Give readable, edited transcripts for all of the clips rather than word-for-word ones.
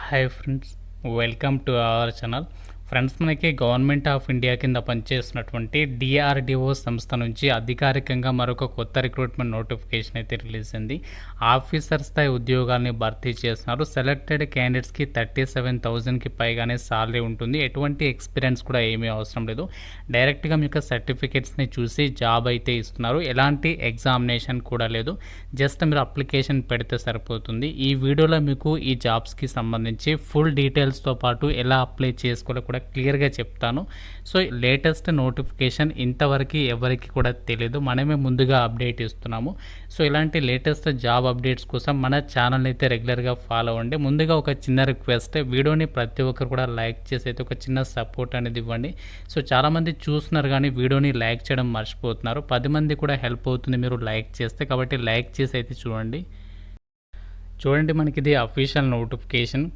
Hi friends, welcome to our channel. Friends, మనకి government of India కింద పనిచేస్తున్నటువంటి DRDO సంస్థ నుంచి అధికారికంగా మరొక కొత్త రిక్రూట్మెంట్ నోటిఫికేషన్ అయితే రిలీజ్ అయింది. ఆఫీసర్ స్థాయి ఉద్యోగాల్ని భర్తీ చేస్తున్నారు. సెలెక్టెడ్ క్యాండిడేట్స్కి 37,000కి పైగానే సాలరీ ఉంటుంది. ఎటువంటి ఎక్స్పీరియన్స్ కూడా ఏమీ అవసరం లేదు. డైరెక్ట్గా మీకు సర్టిఫికేట్స్ని చూసి జాబ్ అయితే ఇస్తున్నారు. ఎలాంటి ఎగ్జామినేషన్ కూడా లేదు. జస్ట్ మీరు అప్లికేషన్ పెడితే సరిపోతుంది. ఈ వీడియోలో మీకు ఈ జాబ్స్కి సంబంధించి ఫుల్ డీటెయిల్స్తో పాటు ఎలా అప్లై చేసుకోవాలో కూడా క్లియర్గా చెప్తాను. సో లేటెస్ట్ నోటిఫికేషన్ ఇంతవరకు ఎవరికి కూడా తెలియదు, మనమే ముందుగా అప్డేట్ ఇస్తున్నాము. సో ఇలాంటి లేటెస్ట్ జాబ్ అప్డేట్స్ కోసం మన ఛానల్ అయితే రెగ్యులర్గా ఫాలో అవ్వండి. ముందుగా ఒక చిన్న రిక్వెస్ట్, వీడియోని ప్రతి ఒక్కరు కూడా లైక్ చేసి అయితే ఒక చిన్న సపోర్ట్ అనేది ఇవ్వండి. సో చాలామంది చూస్తున్నారు కానీ వీడియోని లైక్ చేయడం మర్చిపోతున్నారు. 10 మంది కూడా హెల్ప్ అవుతుంది మీరు లైక్ చేస్తే, కాబట్టి లైక్ చేసి అయితే చూడండి. మనకి ఇది official notification.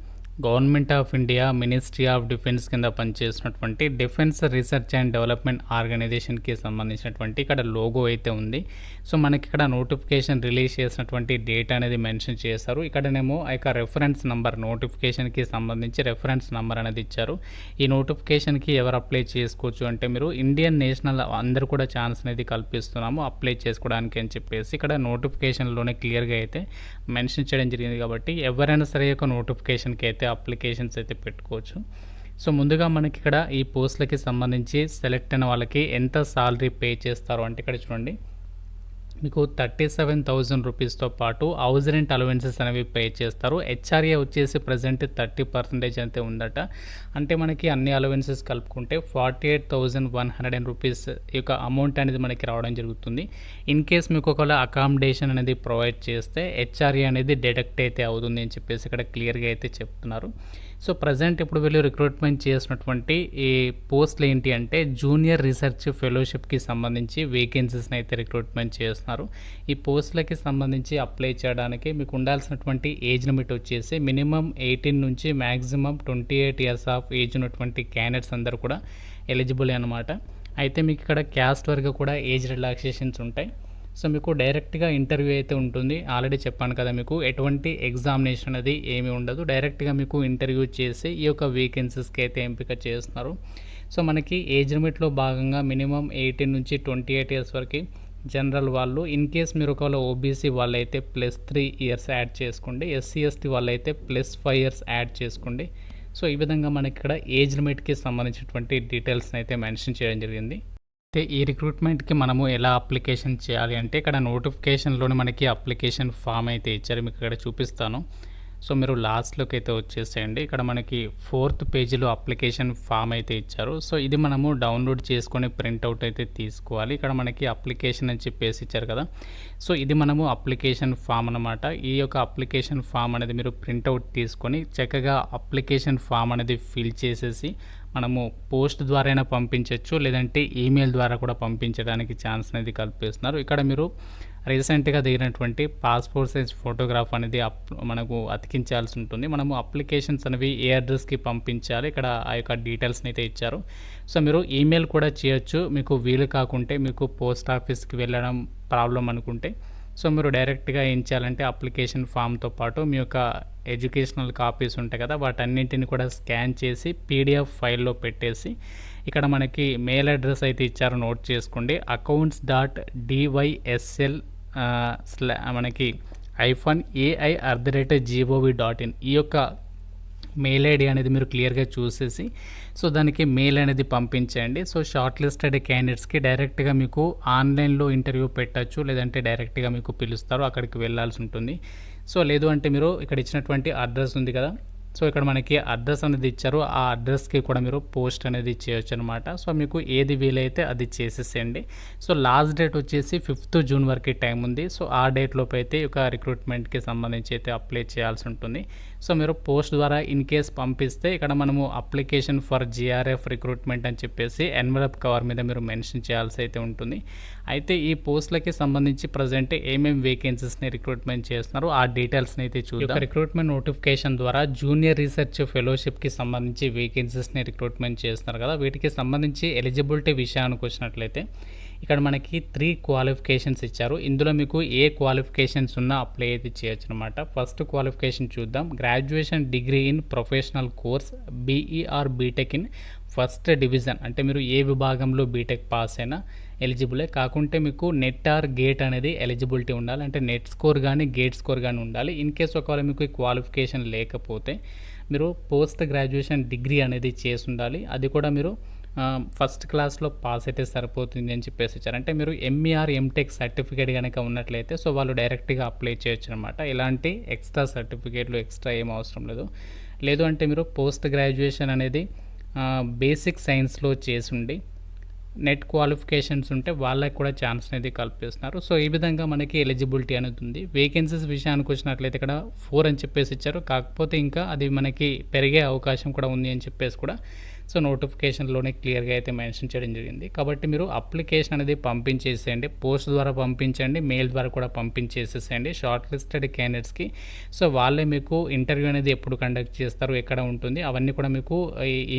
Government of India ministry of defence కింద పనిచేసినటువంటి డిఫెన్స్ రీసెర్చ్ అండ్ డెవలప్మెంట్ ఆర్గనైజేషన్కి సంబంధించినటువంటి ఇక్కడ లోగో అయితే ఉంది. సో మనకి ఇక్కడ నోటిఫికేషన్ రిలీజ్ చేసినటువంటి డేట్ అనేది మెన్షన్ చేశారు. ఇక్కడనేమో ఆ యొక్క రెఫరెన్స్ నెంబర్, నోటిఫికేషన్కి సంబంధించి రెఫరెన్స్ నెంబర్ అనేది ఇచ్చారు. ఈ నోటిఫికేషన్కి ఎవరు అప్లై చేసుకోవచ్చు అంటే మీరు ఇండియన్ నేషనల్ అందరూ కూడా ఛాన్స్ అనేది కల్పిస్తున్నాము అప్లై చేసుకోవడానికి అని చెప్పేసి ఇక్కడ నోటిఫికేషన్లోనే క్లియర్గా అయితే మెన్షన్ చేయడం జరిగింది. కాబట్టి ఎవరైనా సరే యొక్క నోటిఫికేషన్కి అయితే అప్లికేషన్స్ అయితే పెట్టుకోవచ్చు. సో ముందుగా మనకి ఇక్కడ ఈ పోస్టులకి సంబంధించి సెలెక్ట్ అయిన వాళ్ళకి ఎంత సాలరీ పే చేస్తారు అంటే ఇక్కడ చూడండి, మీకు 37,000 రూపీస్తో పాటు హౌస్ రెంట్ అలవెన్సెస్ అనేవి పే చేస్తారు. హెచ్ఆర్ఏ వచ్చేసి ప్రజెంట్ 30% అయితే ఉందట. అంటే మనకి అన్ని అలవెన్సెస్ కలుపుకుంటే 48,100 రూపీస్ ఈ యొక్క అమౌంట్ అనేది మనకి రావడం జరుగుతుంది. ఇన్ కేస్ మీకు ఒకవేళ అకామిడేషన్ అనేది ప్రొవైడ్ చేస్తే హెచ్ఆర్ఏ అనేది డిడక్ట్ అయితే అవుతుంది అని చెప్పేసి ఇక్కడ క్లియర్గా అయితే చెప్తున్నారు. సో ప్రజెంట్ ఇప్పుడు వీళ్ళు రిక్రూట్మెంట్ చేసినటువంటి ఈ పోస్టులు ఏంటి అంటే జూనియర్ రీసెర్చ్ ఫెలోషిప్కి సంబంధించి వేకెన్సీస్ని అయితే రిక్రూట్మెంట్ చేస్తున్నారు. ఈ పోస్టులకి సంబంధించి అప్లై చేయడానికి మీకు ఉండాల్సినటువంటి ఏజ్ లిమిట్ వచ్చేసి మినిమం 18 నుంచి మ్యాక్సిమం 28 ఇయర్స్ ఆఫ్ ఏజ్ ఉన్నటువంటి క్యాండిడేట్స్ అందరూ కూడా ఎలిజిబుల్ అనమాట. అయితే మీకు ఇక్కడ క్యాస్ట్ వరకు కూడా ఏజ్ రిలాక్సేషన్స్ ఉంటాయి. సో మీకు డైరెక్ట్గా ఇంటర్వ్యూ అయితే ఉంటుంది. ఆల్రెడీ చెప్పాను కదా, మీకు ఎటువంటి ఎగ్జామినేషన్ అనేది ఏమీ ఉండదు. డైరెక్ట్గా మీకు ఇంటర్వ్యూ చేసి ఈ యొక్క వేకెన్సీస్కి అయితే ఎంపిక చేస్తున్నారు. సో మనకి ఏజ్ లిమిట్లో భాగంగా మినిమం 18 నుంచి 28 ఇయర్స్ వరకు జనరల్ వాళ్ళు, ఇన్ కేస్ మీరు ఒకవేళ ఓబీసీ వాళ్ళైతే +3 ఇయర్స్ యాడ్ చేసుకోండి, ఎస్సీ ఎస్టీ వాళ్ళైతే +5 ఇయర్స్ యాడ్ చేసుకోండి. సో ఈ విధంగా మనకి ఇక్కడ ఏజ్ లిమిట్కి సంబంధించినటువంటి డీటెయిల్స్ని అయితే మెన్షన్ చేయడం జరిగింది. అయితే ఈ రిక్రూట్మెంట్కి మనము ఎలా అప్లికేషన్ చేయాలి అంటే ఇక్కడ నోటిఫికేషన్లోనే మనకి అప్లికేషన్ ఫామ్ అయితే ఇచ్చారు, మీకు ఇక్కడ చూపిస్తాను. సో మీరు లాస్ట్లోకి అయితే వచ్చేసేయండి. ఇక్కడ మనకి 4th పేజీలో అప్లికేషన్ ఫామ్ అయితే ఇచ్చారు. సో ఇది మనము డౌన్లోడ్ చేసుకొని ప్రింట్అవుట్ అయితే తీసుకోవాలి. ఇక్కడ మనకి అప్లికేషన్ అని చెప్పేసి ఇచ్చారు కదా, సో ఇది మనము అప్లికేషన్ ఫామ్ అనమాట. ఈ యొక్క అప్లికేషన్ ఫామ్ అనేది మీరు ప్రింట్అవుట్ తీసుకొని చక్కగా అప్లికేషన్ ఫామ్ అనేది ఫిల్ చేసేసి మనము పోస్ట్ ద్వారా అయినా పంపించవచ్చు, లేదంటే ఈమెయిల్ ద్వారా కూడా పంపించడానికి ఛాన్స్ అనేది కల్పిస్తున్నారు. ఇక్కడ మీరు రీసెంట్గా దిగినటువంటి పాస్పోర్ట్ సైజ్ ఫోటోగ్రాఫ్ అనేది మనకు అతికించాల్సి ఉంటుంది. మనము అప్లికేషన్స్ అనేవి ఏ అడ్రస్కి పంపించాలి, ఇక్కడ ఆ యొక్క డీటెయిల్స్ని అయితే ఇచ్చారు. సో మీరు ఈమెయిల్ కూడా చేయొచ్చు, మీకు వీలు కాకుంటే, మీకు పోస్ట్ ఆఫీస్కి వెళ్ళడం ప్రాబ్లం అనుకుంటే సో మీరు డైరెక్ట్గా ఏం చేయాలంటే అప్లికేషన్ ఫామ్తో పాటు మీ యొక్క ఎడ్యుకేషనల్ కాపీస్ ఉంటాయి కదా, వాటన్నింటిని కూడా స్కాన్ చేసి పీడిఎఫ్ ఫైల్లో పెట్టేసి ఇక్కడ మనకి మెయిల్ అడ్రస్ అయితే ఇచ్చారు, నోట్ చేసుకోండి. accounts.dysl మనకి -ai@gov.in ఈ యొక్క మెయిల్ ఐడి అనేది మీరు క్లియర్గా చూసేసి సో దానికి మెయిల్ అనేది పంపించండి. సో షార్ట్ లిస్టెడ్ క్యాండిడేట్స్కి డైరెక్ట్గా మీకు ఆన్లైన్లో ఇంటర్వ్యూ పెట్టచ్చు, లేదంటే డైరెక్ట్గా మీకు పిలుస్తారు, అక్కడికి వెళ్ళాల్సి ఉంటుంది. సో లేదు అంటే మీరు ఇక్కడ ఇచ్చినటువంటి అడ్రస్ ఉంది కదా, సో ఇక్కడ మనకి అడ్రస్ అనేది ఇచ్చారు, ఆ అడ్రస్కి కూడా మీరు పోస్ట్ అనేది చేయొచ్చు అనమాట. సో మీకు ఏది వీలైతే అది చేసేసేయండి. సో లాస్ట్ డేట్ వచ్చేసి 5th జూన్ వరకు టైం ఉంది. సో ఆ డేట్ లోపు అయితే ఒక రిక్రూట్మెంట్కి సంబంధించి అయితే అప్లై చేయాల్సి ఉంటుంది. సో మీరు పోస్ట్ ద్వారా ఇన్ కేస్ పంపిస్తే ఇక్కడ మనము అప్లికేషన్ ఫర్ జిఆర్ఎఫ్ రిక్రూట్మెంట్ అని చెప్పేసి ఎన్వలప్ కవర్ మీద మీరు మెన్షన్ చేయాల్సి అయితే ఉంటుంది. అయితే ఈ పోస్టులకి సంబంధించి ప్రజెంట్ ఏమేమి వేకెన్సీస్ని రిక్రూట్మెంట్ చేస్తున్నారు ఆ డీటెయిల్స్ని అయితే చూద్దాం. రిక్రూట్మెంట్ నోటిఫికేషన్ ద్వారా జూనియర్ రీసెర్చ్ ఫెలోషిప్కి సంబంధించి వేకెన్సీస్ని రిక్రూట్మెంట్ చేస్తున్నారు కదా, వీటికి సంబంధించి ఎలిజిబిలిటీ విషయానికి వచ్చినట్లయితే ఇక్కడ మనకి 3 క్వాలిఫికేషన్స్ ఇచ్చారు. ఇందులో మీకు ఏ క్వాలిఫికేషన్స్ ఉన్నా అప్లై అయితే చేయొచ్చు అనమాట. ఫస్ట్ క్వాలిఫికేషన్ చూద్దాం. Graduation degree in professional course BE or BTech in first division, అంటే మీరు ఏ విభాగంలో బీటెక్ పాస్ అయినా ఎలిజిబులే. కాకుంటే మీకు నెట్ ఆర్ గేట్ అనేది ఎలిజిబిలిటీ ఉండాలి, అంటే నెట్ స్కోర్ కానీ గేట్ స్కోర్ కానీ ఉండాలి. ఇన్ కేస్ ఒకవేళ మీకు ఈ క్వాలిఫికేషన్ లేకపోతే మీరు పోస్ట్ గ్రాడ్యుయేషన్ డిగ్రీ అనేది చేసి ఉండాలి. అది కూడా మీరు ఫస్ట్ క్లాస్లో పాస్ అయితే సరిపోతుంది అని చెప్పేసి ఇచ్చారు. అంటే మీరు ఎంఈఆర్ ఎంటెక్ సర్టిఫికేట్ కనుక ఉన్నట్లయితే సో వాళ్ళు డైరెక్ట్గా అప్లై చేయొచ్చు అనమాట. ఇలాంటి ఎక్స్ట్రా సర్టిఫికేట్లు ఎక్స్ట్రా ఏం అవసరం లేదు. లేదు అంటే మీరు పోస్ట్ గ్రాడ్యుయేషన్ అనేది బేసిక్ సైన్స్లో చేసి ఉండి నెట్ క్వాలిఫికేషన్స్ ఉంటే వాళ్ళకి కూడా ఛాన్స్ అనేది కల్పిస్తున్నారు. సో ఈ విధంగా మనకి ఎలిజిబిలిటీ అనేది ఉంది. వేకెన్సీస్ విషయానికి వచ్చినట్లయితే ఇక్కడ 4 అని చెప్పేసి ఇచ్చారు. కాకపోతే ఇంకా అది మనకి పెరిగే అవకాశం కూడా ఉంది అని చెప్పేసి కూడా సో నోటిఫికేషన్లోనే క్లియర్గా అయితే మెన్షన్ చేయడం జరిగింది. కాబట్టి మీరు అప్లికేషన్ అనేది పంపించేసేయండి. పోస్ట్ ద్వారా పంపించండి, మెయిల్ ద్వారా కూడా పంపించేసేసేయండి షార్ట్ లిస్టెడ్ క్యాండిడేట్స్కి. సో వాళ్ళే మీకు ఇంటర్వ్యూ అనేది ఎప్పుడు కండక్ట్ చేస్తారు, ఎక్కడ ఉంటుంది, అవన్నీ కూడా మీకు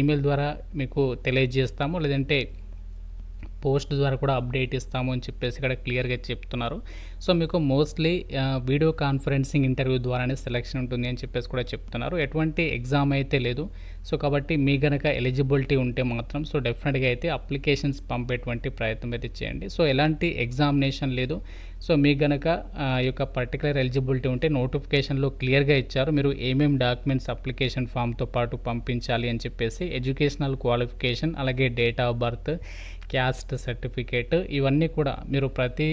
ఈమెయిల్ ద్వారా మీకు తెలియజేస్తాము, లేదంటే పోస్ట్ ద్వారా కూడా అప్డేట్ ఇస్తాము అని చెప్పేసి ఇక్కడ క్లియర్గా చెప్తున్నారు. సో మీకు మోస్ట్లీ వీడియో కాన్ఫరెన్సింగ్ ఇంటర్వ్యూ ద్వారానే సెలెక్షన్ ఉంటుంది అని చెప్పేసి కూడా చెప్తున్నారు. ఎటువంటి ఎగ్జామ్ అయితే లేదు. సో కాబట్టి మీ గనక ఎలిజిబిలిటీ ఉంటే మాత్రం సో డెఫినెట్గా అయితే అప్లికేషన్స్ పంపేటువంటి ప్రయత్నం అయితే చేయండి. సో ఎలాంటి ఎగ్జామినేషన్ లేదు. సో మీకు గనక ఈ యొక్క పర్టికులర్ ఎలిజిబిలిటీ ఉంటే నోటిఫికేషన్లో క్లియర్గా ఇచ్చారు. మీరు ఏమేమి డాక్యుమెంట్స్ అప్లికేషన్ ఫామ్తో పాటు పంపించాలి అని చెప్పేసి ఎడ్యుకేషనల్ క్వాలిఫికేషన్, అలాగే date of birth, caste certificate, ఇవన్నీ కూడా మీరు ప్రతి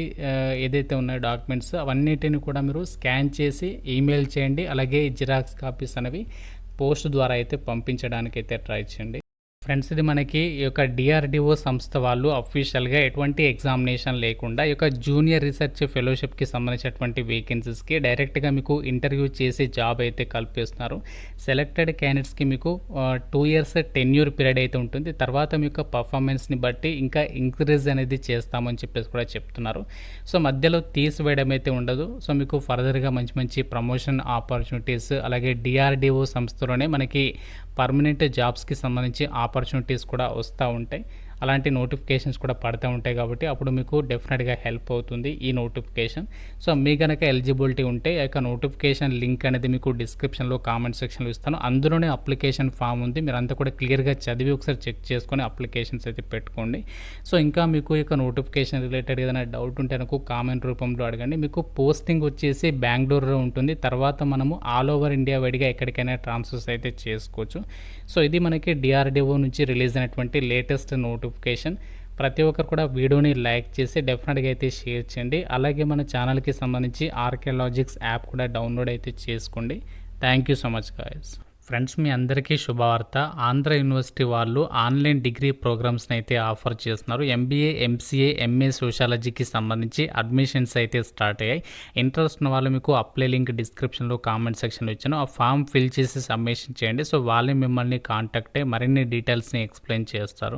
ఏదైతే ఉన్నాయో డాక్యుమెంట్స్ అవన్నిటిని కూడా మీరు స్కాన్ చేసి ఈమెయిల్ చేయండి. అలాగే జిరాక్స్ కాపీస్ అనేవి పోస్ట్ ద్వారా అయితే పంపించడానికి అయితే ట్రై చేయండి. ఫ్రెండ్స్, ఇది మనకి ఈ యొక్క డిఆర్డిఓ సంస్థ వాళ్ళు అఫీషియల్గా ఎటువంటి ఎగ్జామినేషన్ లేకుండా ఈ యొక్క జూనియర్ రీసెర్చ్ ఫెలోషిప్కి సంబంధించినటువంటి వేకెన్సీస్కి డైరెక్ట్గా మీకు ఇంటర్వ్యూ చేసి జాబ్ అయితే కల్పిస్తున్నారు. సెలెక్టెడ్ క్యాండిడేట్స్కి మీకు 2 years టెన్యూర్ పీరియడ్ అయితే ఉంటుంది. తర్వాత మీ యొక్క పర్ఫార్మెన్స్ని బట్టి ఇంకా ఇంక్రీజ్ అనేది చేస్తామని చెప్పేసి కూడా చెప్తున్నారు. సో మధ్యలో తీసివేయడం అయితే ఉండదు. సో మీకు ఫర్దర్గా మంచి మంచి ప్రమోషన్ ఆపర్చునిటీస్, అలాగే డిఆర్డిఓ సంస్థలోనే మనకి పర్మనెంట్ జాబ్స్కి సంబంధించి ఆపర్చునిటీస్ కూడా వస్తూ ఉంటాయి. అలాంటి నోటిఫికేషన్స్ కూడా పడుతూ ఉంటాయి. కాబట్టి అప్పుడు మీకు డెఫినెట్గా హెల్ప్ అవుతుంది ఈ నోటిఫికేషన్. సో మీ కనుక ఎలిజిబిలిటీ ఉంటే ఆ యొక్క నోటిఫికేషన్ లింక్ అనేది మీకు డిస్క్రిప్షన్లో కామెంట్ సెక్షన్లో ఇస్తాను. అందులోనే అప్లికేషన్ ఫామ్ ఉంది. మీరు అంతా కూడా క్లియర్గా చదివి ఒకసారి చెక్ చేసుకొని అప్లికేషన్స్ అయితే పెట్టుకోండి. సో ఇంకా మీకు ఈ యొక్క నోటిఫికేషన్ రిలేటెడ్ ఏదైనా డౌట్ ఉంటే నాకు కామెంట్ రూపంలో అడగండి. మీకు పోస్టింగ్ వచ్చేసి బెంగళూరులో ఉంటుంది. తర్వాత మనము ఆల్ ఓవర్ ఇండియా వైడ్గా ఎక్కడికైనా ట్రాన్స్ఫర్స్ అయితే చేసుకోవచ్చు. సో ఇది మనకి డిఆర్డిఓ నుంచి రిలీజ్ అయినటువంటి లేటెస్ట్ నోటిఫికేషన్. ప్రతి ఒక్కరు కూడా వీడియోని లైక్ చేసి డెఫినెట్గా అయితే షేర్ చేయండి. అలాగే మన ఛానల్కి సంబంధించి ఆర్కియాలజిక్స్ యాప్ కూడా డౌన్లోడ్ అయితే చేసుకోండి. Thank you so much guys. Friends, మీ అందరికీ శుభవార్త. ఆంధ్ర యూనివర్సిటీ వాళ్ళు ఆన్లైన్ డిగ్రీ ప్రోగ్రామ్స్ని అయితే ఆఫర్ చేస్తున్నారు. ఎంబీఏ, ఎంసీఏ, ఎంఏ సోషాలజీకి సంబంధించి అడ్మిషన్స్ అయితే స్టార్ట్ అయ్యాయి. ఇంట్రెస్ట్ ఉన్న వాళ్ళు మీకు అప్లై లింక్ డిస్క్రిప్షన్లో కామెంట్ సెక్షన్లో ఇచ్చాను. ఆ ఫామ్ ఫిల్ చేసి సబ్మిషన్ చేయండి. సో వాళ్ళే మిమ్మల్ని కాంటాక్ట్ అయ్యి మరిన్ని డీటెయిల్స్ని ఎక్స్ప్లెయిన్ చేస్తారు.